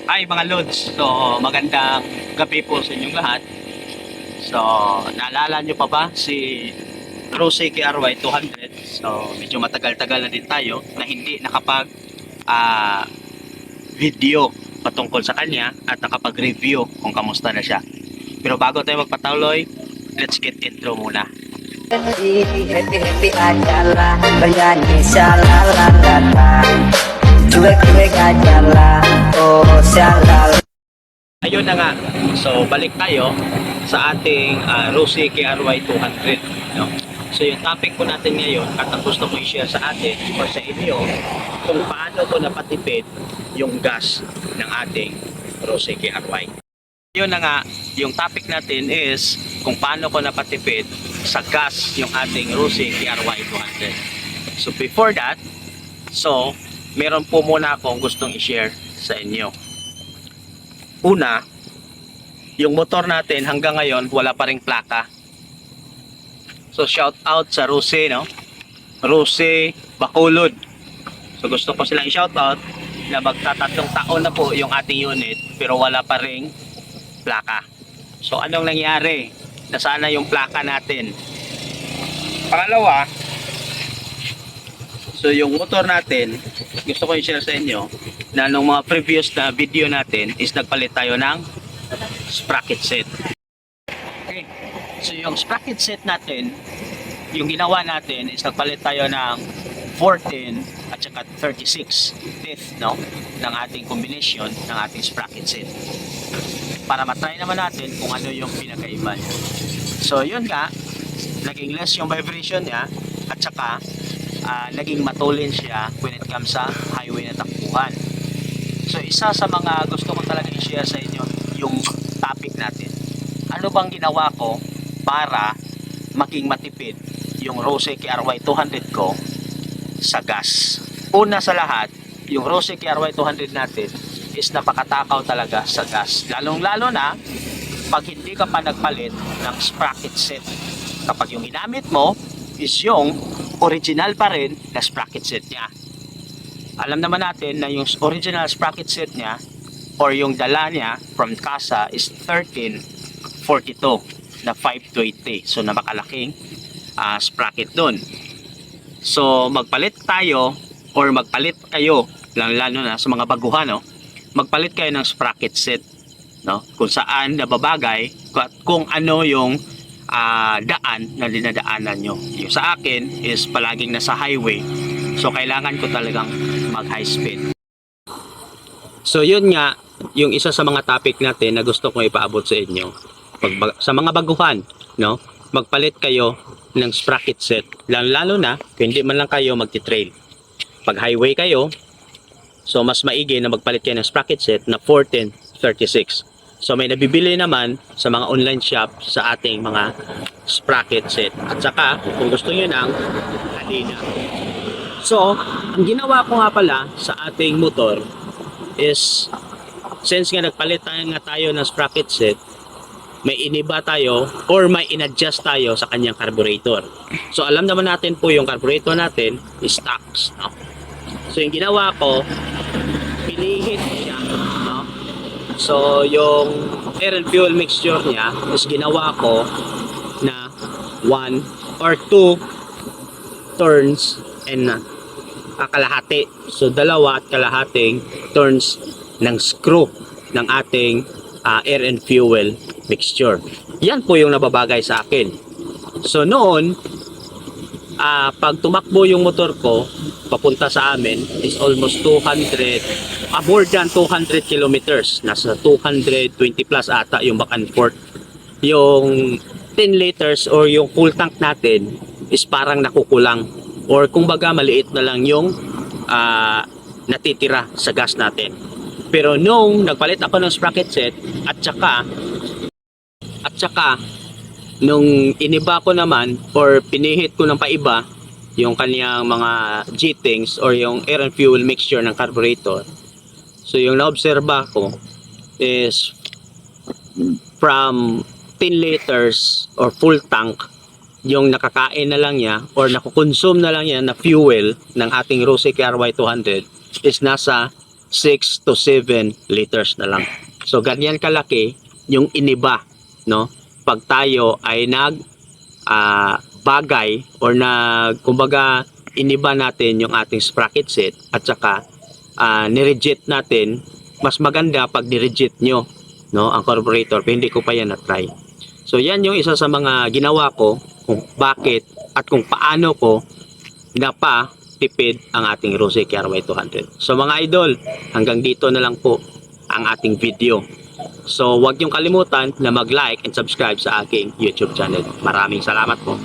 Hi mga Lods, so magandang gabi po sa inyong lahat. So naalala nyo pa ba si Rose KRY 200? So medyo matagal-tagal na din tayo na hindi nakapag ah, video patungkol sa kanya at nakapag-review kung kamusta na siya. Pero bago tayo magpatuloy, let's get intro muna. Happy aja lah, bernyanyi salalalala. Cuek-cuek aja lah, oh salal. Ayun na nga, so balik tayo sa ating Rose KRY 200. No? So yung topic po natin ngayon at ang gusto ko i-share sa atin o sa inyo kung paano ko napatipid yung gas ng ating Rose KRY. Yun na nga, yung topic natin is kung paano ko napatipid sa gas yung ating Rose KRY 200. So before that, so meron po muna akong gustong i-share sa inyo. Una, yung motor natin hanggang ngayon wala pa ring plaka. So shout out sa Rose, no? Rose Bacolod. So gusto ko silang i-shout out na magtatatlong taon na po yung ating unit pero wala pa ring plaka. So anong nangyari? Nasana yung plaka natin. Pangalawa, so yung motor natin, gusto ko i-share sa inyo na nung mga previous na video natin is nagpalit tayo ng sprocket set. Okay. So yung sprocket set natin, yung ginawa natin is nagpalit tayo ng 14 at saka 36 teeth, no, ng ating combination ng ating sprocket set. Para matry naman natin kung ano yung pinakaiba niya. So yun nga, naging less yung vibration niya at saka naging matulin siya when it comes sa highway na takbuhan. So isa sa mga gusto ko talaga i-share sa inyo yung topic natin. Ano bang ginawa ko para maging matipid yung Rose KRY 200 ko sa gas? Una sa lahat, yung Rose KRY 200 natin is napakatakaw talaga sa gas. Lalong-lalo na pag hindi ka pa nagpalit ng sprocket set. Kapag yung ginamit mo is yung original pa rin na sprocket set niya. Alam naman natin na yung original sprocket set niya or yung dala niya from casa is 1342 na 520. So napakalaking sprocket dun. So magpalit tayo or magpalit kayo, lalo na sa mga baguhan, no? Magpalit kayo ng sprocket set, no? Kung saan nababagay at kung ano yung daan na dinadaanan nyo. Yung sa akin is palaging nasa highway, so kailangan ko talagang mag high speed. So yun nga yung isa sa mga topic natin na gusto kong ipaabot sa inyo. Sa mga baguhan, no, magpalit kayo ng sprocket set, lalo na kung hindi man lang kayo magti-trail. Pag highway kayo, so mas maigi na magpalit kayo ng sprocket set na 1436. So may nabibili naman sa mga online shop sa ating mga sprocket set. At saka kung gusto nyo ng halina. So ang ginawa ko nga pala sa ating motor is, since nga nagpalit tayo ng sprocket set, may iniba tayo or may in-adjust tayo sa kanyang carburetor. So alam naman natin po yung carburetor natin is stocks, no? So yung ginawa ko, pinihit siya, no? So yung air and fuel mixture niya is ginawa ko na 1 or 2 turns and kalahati. So 2 at kalahating turns ng screw ng ating air and fuel mixture. Yan po yung nababagay sa akin. So noon, pag tumakbo yung motor ko papunta sa amin is almost 200, more than 200 kilometers. Nasa 220 plus ata yung back and forth. Yung 10 liters or yung full tank natin is parang nakukulang, or kumbaga maliit na lang yung natitira sa gas natin. Pero nung nagpalit ako ng sprocket set at saka nung iniba ko naman or pinihit ko ng paiba yung kanyang mga G-things or yung air and fuel mixture ng carburetor, so yung naobserba ko is from 10 liters or full tank, yung nakakain na lang niya or nakukonsume na lang niya na fuel ng ating Rose KRY 200 is nasa 6 to 7 liters na lang. So ganyan kalaki yung iniba, no? Pag tayo ay bagay or kumbaga iniba natin yung ating sprocket set at saka ni-reject natin, mas maganda pag ni-reject nyo, no, ang carburetor, pero hindi ko pa yan na-try. So yan yung isa sa mga ginawa ko kung bakit at kung paano ko tipid ang ating Rosec RY200. So mga idol, hanggang dito na lang po ang ating video. So huwag niyong kalimutan na mag-like and subscribe sa aking YouTube channel. Maraming salamat po.